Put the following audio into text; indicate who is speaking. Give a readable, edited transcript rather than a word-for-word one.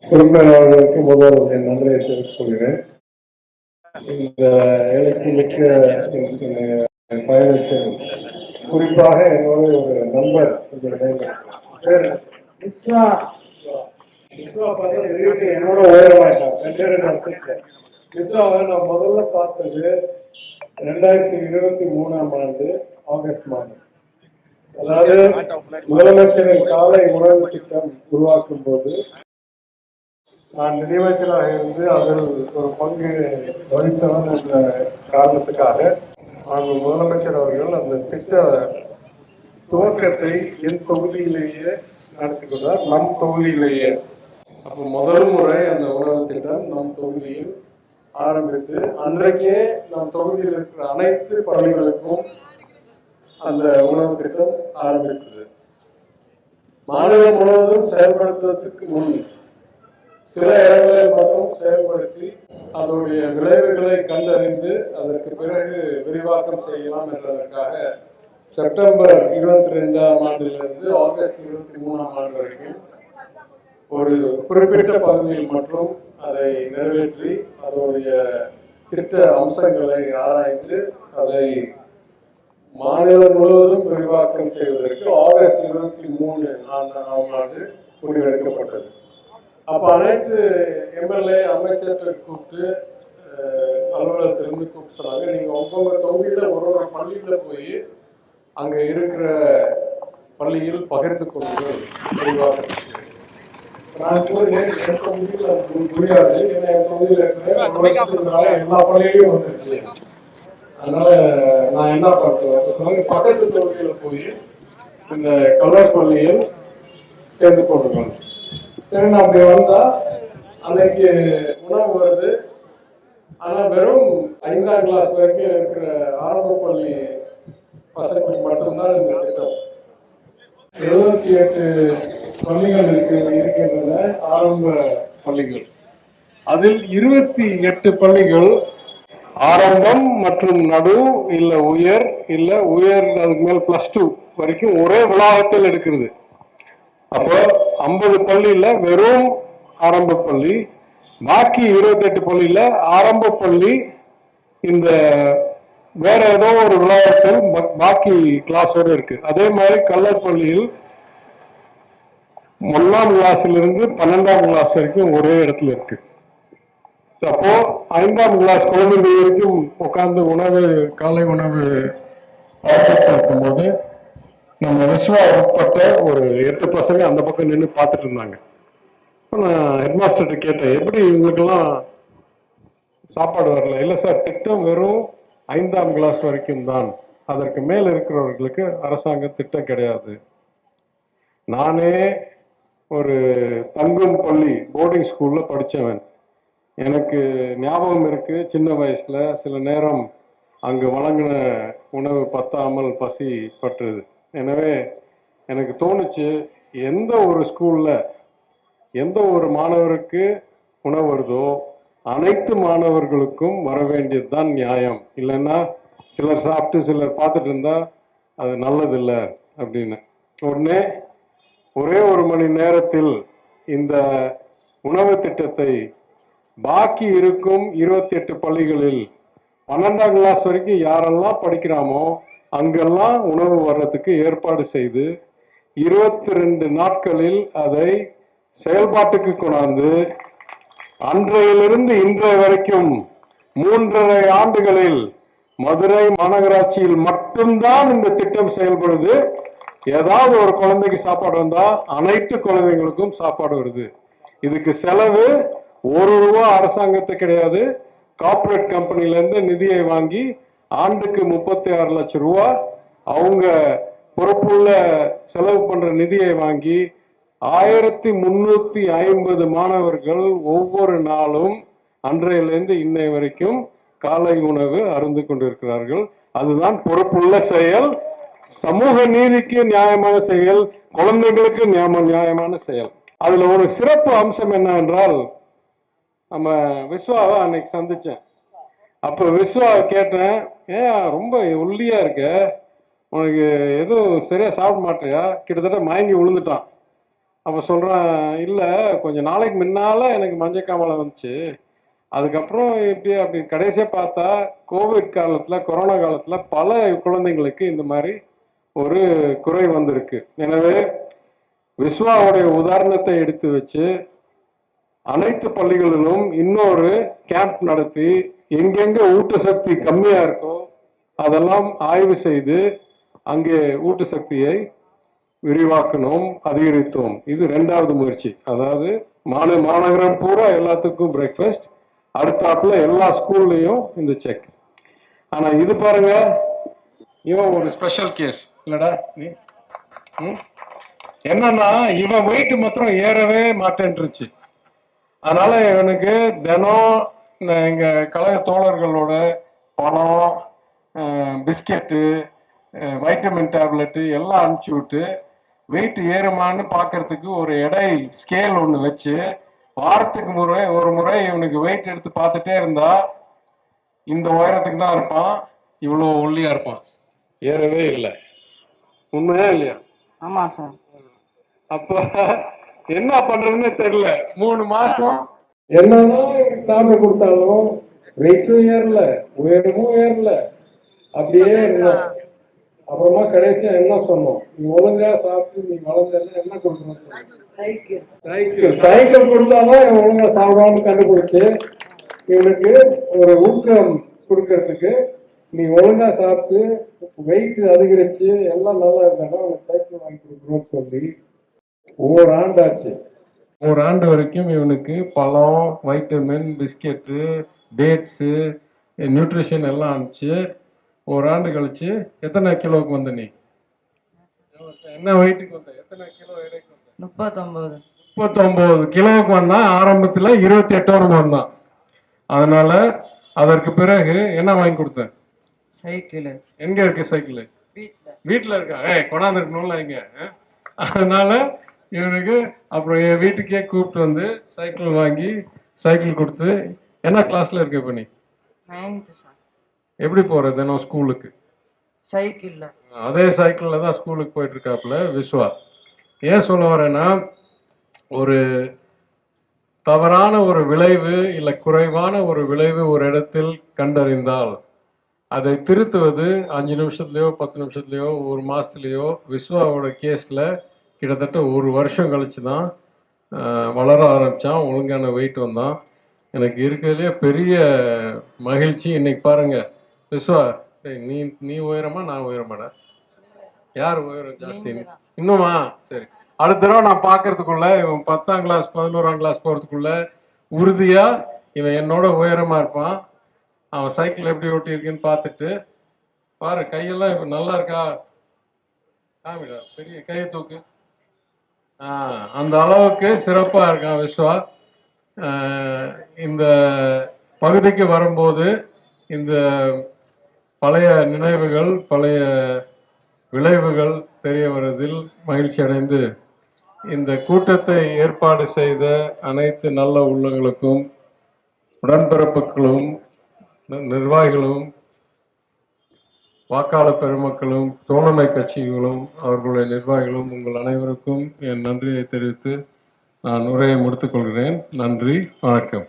Speaker 1: உறுப்பினர்களுக்கு முதல் நன்றியை தெரிவித்துக் கொள்கிறேன். இந்த எழுச்சி மிக்க பயணத்தில் குறிப்பாக என்னோட ஒரு நண்பர் என்னோட உயரமாயிட்டார். மிஸ்வாவை நான் முதல்ல பார்த்தது 2023ஆம் ஆண்டு ஆகஸ்ட் மாதம். அதாவது முதலமைச்சரின் காலை உணவு திட்டம் உருவாக்கும் போது நான் நிதியமைச்சராக இருந்து அதில் ஒரு பங்கு வகித்தவன் என்ற காரணத்துக்காக முதலமைச்சர் அவர்கள் அந்த திட்ட துவக்கத்தை என் தொகுதியிலேயே நடத்தி கொண்டார். நம் தொகுதியிலேயே அப்போ முதல் முறை அந்த உணவு திட்டம் நம் தொகுதியில் ஆரம்பித்து அன்றைக்கே நம் தொகுதியில் இருக்கிற அனைத்து பள்ளிகளுக்கும் அந்த உணவு திட்டம் ஆரம்பித்தது. மாநிலம் முழுவதும் செயல்படுத்துவதற்கு முன் சில இடங்களில் மட்டும் செயல்படுத்தி அதனுடைய விளைவுகளை கண்டறிந்து அதற்கு பிறகு விரிவாக்கம் செய்யலாம் என்பதற்காக செப்டம்பர் 22ஆம் ஆண்டிலிருந்து ஆகஸ்ட் 23ஆம் ஆண்டு வரைக்கும் ஒரு குறிப்பிட்ட பகுதியில் மட்டும் அதை நிறைவேற்றி அதனுடைய திட்ட அம்சங்களை ஆராய்ந்து அதை மாநிலம் முழுவதும் விரிவாக்கம் செய்வதற்கு ஆகஸ்ட் 23ஆம் ஆண்டு முடிவெடுக்கப்பட்டது. அப்ப அனைத்து எம்எல்ஏ அமைச்சர்களை கூப்பிட்டு அலுவலகத்திலிருந்து கூப்பிட்டு சொன்னாங்க, நீங்க ஒவ்வொரு தொகுதியில ஒரு பள்ளியில போய் அங்க இருக்கிற பள்ளியில் பகிர்ந்து கொண்டு விரிவாக்கம். நான் முடியாது, ஏன்னா என் தொகுதியில இருக்கிற எல்லா பள்ளியிலையும் வந்துருச்சு. அதனால நான் என்ன பண்றேன், பக்கத்து தொகுதியில போய் இந்த கலர் பள்ளியில் சேர்ந்து கொண்டிருக்கேன். சரி, நான் அப்படி வந்தா அன்னைக்கு உணவு வருது. ஆனா வெறும் 5ஆம் கிளாஸ் வரைக்கும் இருக்கிற ஆரம்ப பள்ளி பசங்களுக்கு மட்டும்தான் இந்த திட்டம். 78 பள்ளிகள் இருக்கின்றன ஆரம்ப பள்ளிகள். அதில் 28 பள்ளிகள் ஆரம்பம் மற்றும் நடு இல்ல உயர் அதுக்கு மேல் +2 வரைக்கும் ஒரே வளாகத்தில் எடுக்கிறது. அப்போ 50 பள்ளியில வெறும் ஆரம்ப பள்ளி, பாக்கி 28 பள்ளியில ஆரம்ப பள்ளி இந்த வேற ஏதோ ஒரு விளையாட்டில் பாக்கி கிளாஸோட இருக்கு. அதே மாதிரி கல்லர் பள்ளியில் 1ஆம் கிளாஸிலிருந்து 12ஆம் கிளாஸ் வரைக்கும் ஒரே இடத்துல இருக்கு. அப்போ 5ஆம் கிளாஸ் குழந்தைகள் வரைக்கும் உட்கார்ந்து காலை உணவு இருக்கும்போது நம்ம விஸ்வா உட்பட்ட ஒரு 8 பசங்க அந்த பக்கம் நின்று பார்த்துட்டு இருந்தாங்க. நான் ஹெட்மாஸ்டர்கிட்ட கேட்டேன், எப்படி இவங்களுக்கெல்லாம் சாப்பாடு வரல? இல்லை சார், திட்டம் வெறும் 5ஆம் கிளாஸ் வரைக்கும் தான், அதற்கு மேல் இருக்கிறவர்களுக்கு அரசாங்க திட்டம் கிடையாது. நானே ஒரு தங்கும் பள்ளி போர்டிங் ஸ்கூல்ல படித்தவன். எனக்கு ஞாபகம் இருக்கு, சின்ன வயசுல சில நேரம் அங்கு வழங்கின உணவு பத்தாமல் பசி பற்றுது. எனவே எனக்கு தோணுச்சு, எந்த ஒரு ஸ்கூல்ல எந்த ஒரு மாணவருக்கு உணவு வருதோ அனைத்து மாணவர்களுக்கும் வர வேண்டியது தான் நியாயம். இல்லைன்னா சிலர் சாப்பிட்டு சிலர் பார்த்துட்டு இருந்தா அது நல்லதில்லை அப்படின்னு உடனே ஒரே 1 மணி நேரத்தில் இந்த உணவு திட்டத்தை பாக்கி இருக்கும் 28 பள்ளிகளில் 12ஆம் கிளாஸ் வரைக்கும் யாரெல்லாம் படிக்கிறாமோ அங்கெல்லாம் உணவு வர்றதுக்கு ஏற்பாடு செய்து 22 நாட்களில் அதை செயல்பாட்டுக்கு கொண்டாந்து அன்றையிலிருந்து இன்றைய வரைக்கும் 3.5 ஆண்டுகளில் மதுரை மாநகராட்சியில் மட்டும்தான் இந்த திட்டம் செயல்படுது. ஏதாவது ஒரு குழந்தைக்கு சாப்பாடு வந்தா அனைத்து குழந்தைங்களுக்கும் சாப்பாடு வருது. இதுக்கு செலவு ₹1 அரசாங்கத்துக்கு கிடையாது. கார்பரேட் கம்பெனில இருந்து நிதியை வாங்கி ஆண்டுக்கு 36 லட்சம் ரூபாய் அவங்க பொறுப்புள்ள செலவு பண்ற நிதியை வாங்கி 1350 மாணவர்கள் ஒவ்வொரு நாளும் அன்றையிலிருந்து இன்னை வரைக்கும் காலை உணவு அருந்து கொண்டிருக்கிறார்கள். அதுதான் பொறுப்புள்ள செயல், சமூக நீதிக்கு நியாயமான செயல், குழந்தைகளுக்கு நியாயமான செயல். அதுல ஒரு சிறப்பு அம்சம் என்னவென்றால், நம்ம விஸ்வாவை அன்னைக்கு சந்திச்சேன். அப்போ விஸ்வாவை கேட்டேன், ஏன் ரொம்ப ஒல்லியா இருக்க, உனக்கு எதுவும் சரியா சாப்பிட மாட்டியா? கிட்டத்தட்ட மயங்கி விழுந்துட்டான். அப்ப சொல்றான், இல்ல கொஞ்சம் நாளைக்கு முன்னால எனக்கு மஞ்சக்காமலை வந்துச்சு. அதுக்கப்புறம் எப்படி அப்படி கடைசியா பார்த்தா கோவிட் காலத்துல, கொரோனா காலத்துல பல குழந்தைங்களுக்கு இந்த மாதிரி ஒரு குறை வந்திருக்கு. எனவே விஸ்வாவுடைய உதாரணத்தை எடுத்து வச்சு அனைத்து பள்ளிகளிலும் இன்னொரு கேம்ப் நடத்தி எங்கெங்க ஊட்டச்சக்தி கம்மியா இருக்கோ அதெல்லாம் ஆய்வு செய்து அங்கே ஊட்டச்சக்தியை விரிவாக்கணும், அதிகரித்தோம். இது 2வது முயற்சி. அதாவது மாநகரம் பூரா எல்லாத்துக்கும் பிரேக்ஃபாஸ்ட், அடுத்தாப்புல எல்லா ஸ்கூல்லையும் இந்த செக். ஆனா இது பாருங்க, இவன் ஒரு ஸ்பெஷல் கேஸ் இல்லடா நீ. என்னன்னா இவன் வெயிட் மாத்திரம் ஏறவே மாட்டேன்ருச்சு. அதனால இவனுக்கு தினம் எங்க கழக தோழர்களோட பழம், பிஸ்கெட்டு, வைட்டமின் டேப்லெட்டு எல்லாம் அனுப்பிச்சி விட்டு வெயிட் ஏறுமான்னு பார்க்கறதுக்கு ஒரு எடை ஸ்கேல் ஒன்று வச்சு வாரத்துக்கு ஒரு முறை இவனுக்கு வெயிட் எடுத்து பார்த்துட்டே இருந்தா இந்த உயரத்துக்கு தான் இருப்பான், இவ்வளோ ஒல்லியா இருப்பான், ஏறவே இல்லை. உண்மையா இல்லையா?
Speaker 2: ஆமா சார்.
Speaker 1: அப்ப என்ன பண்றதுன்னு தெரியல. 3 மாசம் என்னதான் சாப்பிட கொடுத்தாலும் வெயிட்டும் ஏறல, உயரமும் ஏறல, அப்படியே இருந்தான். அப்புறமா கடைசியா என்ன சொன்னோம், நீ ஒழுங்கா சாப்பிட்டு நீ வளர்ந்தா என்ன கொடுக்கணும்? சைக்கிள் கொடுத்தாதான் இவன் ஒழுங்கா சாப்பிடாம கண்டுபிடிச்சு இவனுக்கு ஒரு ஊக்கம் கொடுக்கறதுக்கு நீ ஒழுங்கா சாப்பிட்டு வெயிட் அதிகரிச்சு எல்லாம் நல்லா இருந்தாலும் அவனுக்கு சைக்கிள் வாங்கி கொடுக்கணும்னு சொல்லி ஓராண்டாச்சு. ஓராண்டு வரைக்கும் இவனுக்கு பழம், வைட்டமின், பிஸ்கெட்டு, டேட்ஸு, நியூட்ரிஷன் எல்லாம் அனுப்பிச்சு ஓராண்டு கழிச்சு எத்தனை கிலோவுக்கு வந்த நீ? என்ன வெயிட்டுக்கு வந்த? எத்தனை கிலோ எடைக்கு வந்த? 39 கிலோவுக்கு வந்தான். ஆரம்பத்துல 28 வந்தான். அதனால அதற்கு பிறகு என்ன வாங்கி கொடுத்த?
Speaker 2: சைக்கிள்.
Speaker 1: எங்க இருக்கு சைக்கிள்? வீட்டுல இருக்கா? கொண்டாந்து இருக்கணும்ல இங்க. அதனால இவனுக்கு அப்புறம் என் வீட்டுக்கே கூப்பிட்டு வந்து சைக்கிள் வாங்கி சைக்கிள் கொடுத்து. என்ன கிளாஸ்ல இருக்க இப்ப நீ?
Speaker 2: 9th sir. எப்படி
Speaker 1: போற தினம் ஸ்கூலுக்கு?
Speaker 2: சைக்கிள்ல.
Speaker 1: அதே சைக்கிள்ல தான் ஸ்கூலுக்கு போயிட்டு இருக்காப்புல விஸ்வா. ஏன் சொல்ல வரேன்னா, ஒரு தவறான ஒரு விளைவு இல்லை குறைவான ஒரு விளைவு ஒரு இடத்தில் கண்டறிந்தால் அதை திருத்துவது 5 நிமிஷத்துலையோ 10 நிமிஷத்துலையோ 1 மாசத்துலையோ விஸ்வாவோட கேஸ்ல கிட்டத்தட்ட 1 வருஷம் கழிச்சு தான் வளர ஆரம்பித்தான், ஒழுங்கான வெயிட் வந்தான். எனக்கு இருக்கிறதுலே பெரிய மகிழ்ச்சி. இன்னைக்கு பாருங்க விஸ்வா, நீ நீ உயரமா நான் உயரமாடா? யார் உயரம் ஜாஸ்தி? இன்னுமா? சரி, அடுத்த தடவை நான் பார்க்கறதுக்குள்ள இவன் 10ஆம் கிளாஸ் 11ஆம் கிளாஸ் போகிறதுக்குள்ள உறுதியா இவன் என்னோட உயரமா இருப்பான். அவன் சைக்கிள் எப்படி ஓட்டி இருக்குன்னு பார்த்துட்டு பாரு, கையெல்லாம் இப்போ நல்லா இருக்கா? காமிடா, பெரிய கையை தூக்கு. அந்த அளவுக்கு சிறப்பாக இருக்கான் விஸ்வா. இந்த பகுதிக்கு வரும்போது இந்த பழைய நினைவுகள், பழைய விளைவுகள் தெரிய வருவதில் மகிழ்ச்சி அடைந்து இந்த கூட்டத்தை ஏற்பாடு செய்த அனைத்து நல்ல உள்ளங்களுக்கும், உடன்பிறப்புகளும், நிர்வாகிகளும், வாக்காளர் பெருமக்களும், தோழமை கட்சிகளும், அவர்களுடைய நிர்வாகிகளும், உங்கள் அனைவருக்கும் என் நன்றியை தெரிவித்து நான் உரையை முடித்துக் கொள்கிறேன். நன்றி, வணக்கம்.